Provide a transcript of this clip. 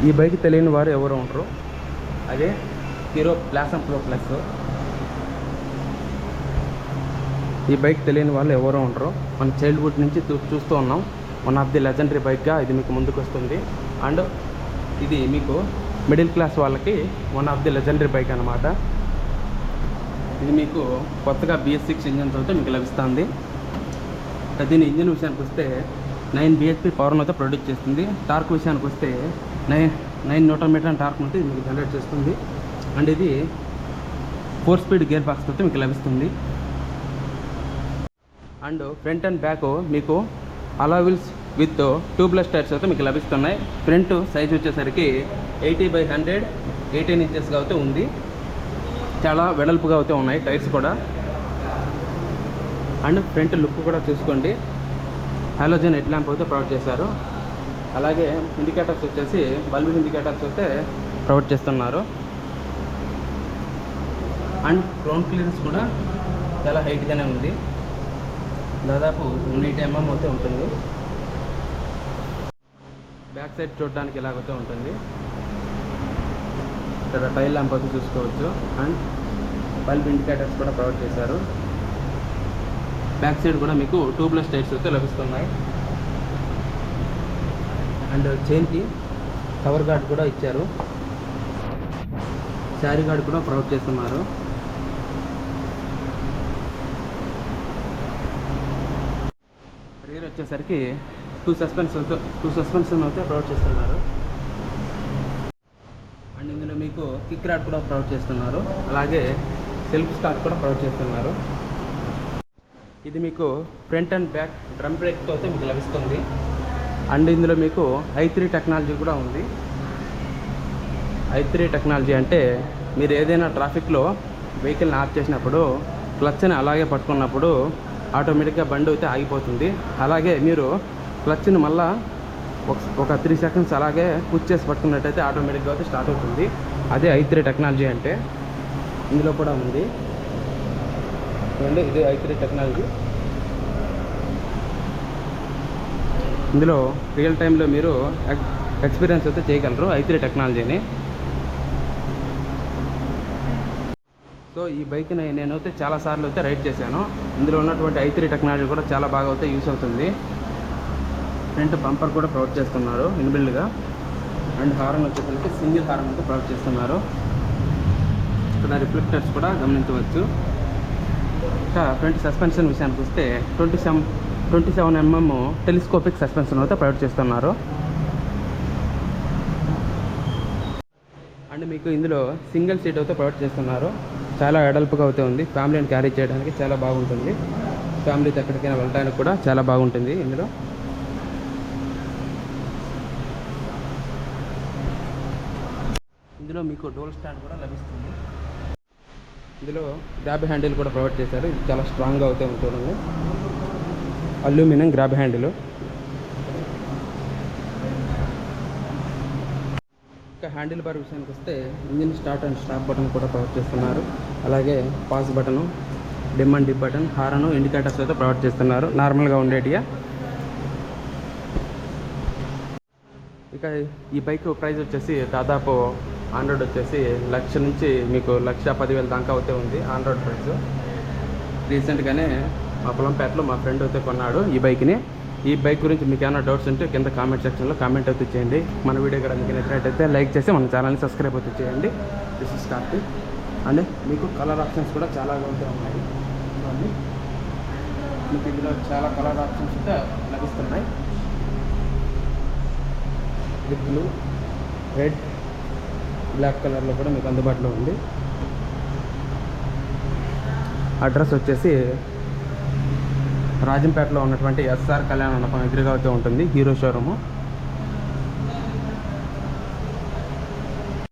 ఈ బైక్ తెలియని వారు ఎవరు ఉండరు. అదే హీరో ప్లాసమ్ ప్రో ప్లస్. ఈ బైక్ తెలియని వాళ్ళు ఎవరో ఉండరు. మన చైల్డ్హుడ్ నుంచి చూస్తూ ఉన్నాం. వన్ ఆఫ్ ది లెజెండరీ బైక్గా ఇది మీకు ముందుకు వస్తుంది. అండ్ ఇది మీకు మిడిల్ క్లాస్ వాళ్ళకి one of the legendary bike అనమాట. ఇది మీకు కొత్తగా BS6 ఇంజన్తో మీకు లభిస్తుంది. దీని ఇంజిన్ విషయానికి వస్తే 9 bhp పవర్ను అయితే ప్రొడ్యూస్ చేస్తుంది. టార్క్ విషయానికి వస్తే 9 Nm టార్క్ అయితే మీకు జనరేట్ చేస్తుంది. అండ్ ఇది 4 స్పీడ్ గేర్ బాక్స్ అయితే మీకు లభిస్తుంది. అండ్ ఫ్రంట్ అండ్ బ్యాక్ మీకు అలా వీల్స్ విత్ ట్యూబ్లెస్ టైర్స్ అయితే మీకు లభిస్తున్నాయి. ఫ్రంట్ సైజ్ వచ్చేసరికి 80/100 18 ఇంచెస్గా అయితే ఉంది. చాలా వెడల్పుగా అయితే ఉన్నాయి టైర్స్ కూడా. అండ్ ఫ్రంట్ లుక్ కూడా చూసుకోండి. హాలోజన్ హెడ్ ల్యాంప్ అయితే ప్రొవైడ్ చేశారు. అలాగే ఇండికేటర్స్ వచ్చేసి బల్బ్ ఇండికేటర్స్ అయితే ప్రొవైడ్ చేస్తున్నారు. అండ్ గ్రౌండ్ క్లియరెన్స్ కూడా చాలా హైట్గానే ఉంది. దాదాపు 180 mm అయితే ఉంటుంది. బ్యాక్ సైడ్ చూడడానికి ఇలాగైతే ఉంటుంది. ఇక్కడ టైల్ ల్యాంప్ అయితే చూసుకోవచ్చు. అండ్ బల్బ్ ఇండికేటర్స్ కూడా ప్రొవైడ్ చేశారు. బ్యాక్ సైడ్ కూడా మీకు ట్యూబ్లెస్ టైర్స్ అయితే లభిస్తున్నాయి. అండ్ చైన్కి కవర్ గార్డ్ కూడా ఇచ్చారు. శారీ గార్డ్ కూడా ప్రొవైడ్ చేస్తున్నారు. రియర్ వచ్చేసరికి టూ సస్పెన్షన్ అయితే ప్రొవైడ్ చేస్తున్నారు. అండ్ ఇందులో మీకు కిక్ రాడ్ కూడా ప్రొవైడ్ చేస్తున్నారు. అలాగే సెల్ఫ్ స్టార్ట్ కూడా ప్రొవైడ్ చేస్తున్నారు. ఇది మీకు ఫ్రంట్ అండ్ బ్యాక్ డ్రమ్ బ్రేక్తో అయితే మీకు లభిస్తుంది. అండ్ ఇందులో మీకు i3 టెక్నాలజీ కూడా ఉంది. i3 టెక్నాలజీ అంటే మీరు ఏదైనా ట్రాఫిక్లో వెహికల్ని ఆఫ్ చేసినప్పుడు క్లచ్ని అలాగే పట్టుకున్నప్పుడు ఆటోమేటిక్గా బండి అయితే ఆగిపోతుంది. అలాగే మీరు క్లచ్ని మళ్ళా ఒక 3 seconds అలాగే పుష్ చేసి పట్టుకున్నట్టయితే ఆటోమేటిక్గా అయితే స్టార్ట్ అవుతుంది. అదే i3 టెక్నాలజీ అంటే. ఇందులో కూడా ఉంది చూడండి, ఇది i3 టెక్నాలజీ. ఇందులో రియల్ టైంలో మీరు ఎక్స్పీరియన్స్ అయితే చేయగలరు i3 టెక్నాలజీని. సో ఈ బైక్ని నేనైతే చాలాసార్లు అయితే రైడ్ చేశాను. ఇందులో ఉన్నటువంటి i3 టెక్నాలజీ కూడా చాలా బాగా అయితే యూస్ అవుతుంది. ఫ్రంట్ బంపర్ కూడా ప్రొవైడ్ చేస్తున్నారు ఇన్బిల్డ్గా. అండ్ హార్న్ వచ్చేసరికి సింగిల్ హార్న్ అయితే ప్రొవైడ్ చేస్తున్నారు. ఇక్కడ రిఫ్లెక్టర్స్ కూడా గమనించవచ్చు. ఇంకా ఫ్రంట్ సస్పెన్షన్ విషయానికి వస్తే 27 mm టెలిస్కోపిక్ సస్పెన్షన్ అయితే ప్రొవైడ్ చేస్తున్నారు. అండ్ మీకు ఇందులో సింగిల్ సీట్ అయితే ప్రొవైడ్ చేస్తున్నారు. చాలా వెడల్పుగా అయితే ఉంది. ఫ్యామిలీని క్యారీ చేయడానికి చాలా బాగుంటుంది. ఫ్యామిలీతో ఎక్కడికైనా వెళ్ళడానికి కూడా చాలా బాగుంటుంది. ఇందులో మీకు డోల్ స్టాండ్ కూడా లభిస్తుంది. ఇందులో గ్రాబ్ హ్యాండిల్ కూడా ప్రొవైడ్ చేశారు. ఇది చాలా స్ట్రాంగ్గా అయితే ఉంటుంది. Aluminium grab handle. ఇంకా హ్యాండిల్ బార్ విషయానికి వస్తే engine start and stop button కూడా ప్రొవైడ్ చేస్తున్నారు. అలాగే pass button, dim and dip button, horn, indicators అయితే ప్రొవైడ్ చేస్తున్నారు నార్మల్గా ఉండేటిగా. ఇక ఈ బైక్ ప్రైస్ వచ్చేసి దాదాపు ఆన్ రోడ్ వచ్చేసి 1,00,000 నుంచి మీకు 1,10,000 దాకా అయితే ఉంది ఆన్ రోడ్ ప్రైస్. రీసెంట్గానే మా పొలంపేటలో మా ఫ్రెండ్ అయితే కొన్నాడు ఈ బైక్ని. ఈ బైక్ గురించి మీకు ఏమైనా డౌట్స్ ఉంటే కింద కామెంట్ సెక్షన్లో కామెంట్ అయితే చేయండి. మన వీడియో కూడా మీకు నచ్చినట్టయితే లైక్ చేసి మన ఛానల్ని సబ్స్క్రైబ్ అయితే చేయండి. This is Karthik. అండ్ మీకు కలర్ ఆప్షన్స్ కూడా చాలా అయితే ఉన్నాయి. మీకు ఇందులో చాలా కలర్ ఆప్షన్స్ అయితే లభిస్తున్నాయి. విత్ బ్లూ, రెడ్, బ్లాక్ కలర్లో కూడా మీకు అందుబాటులో ఉంది. అడ్రస్ వచ్చేసి రాజంపేటలో ఉన్నటువంటి SR కళ్యాణ మండపం ఎదురుగా అయితే ఉంటుంది హీరో షోరూము.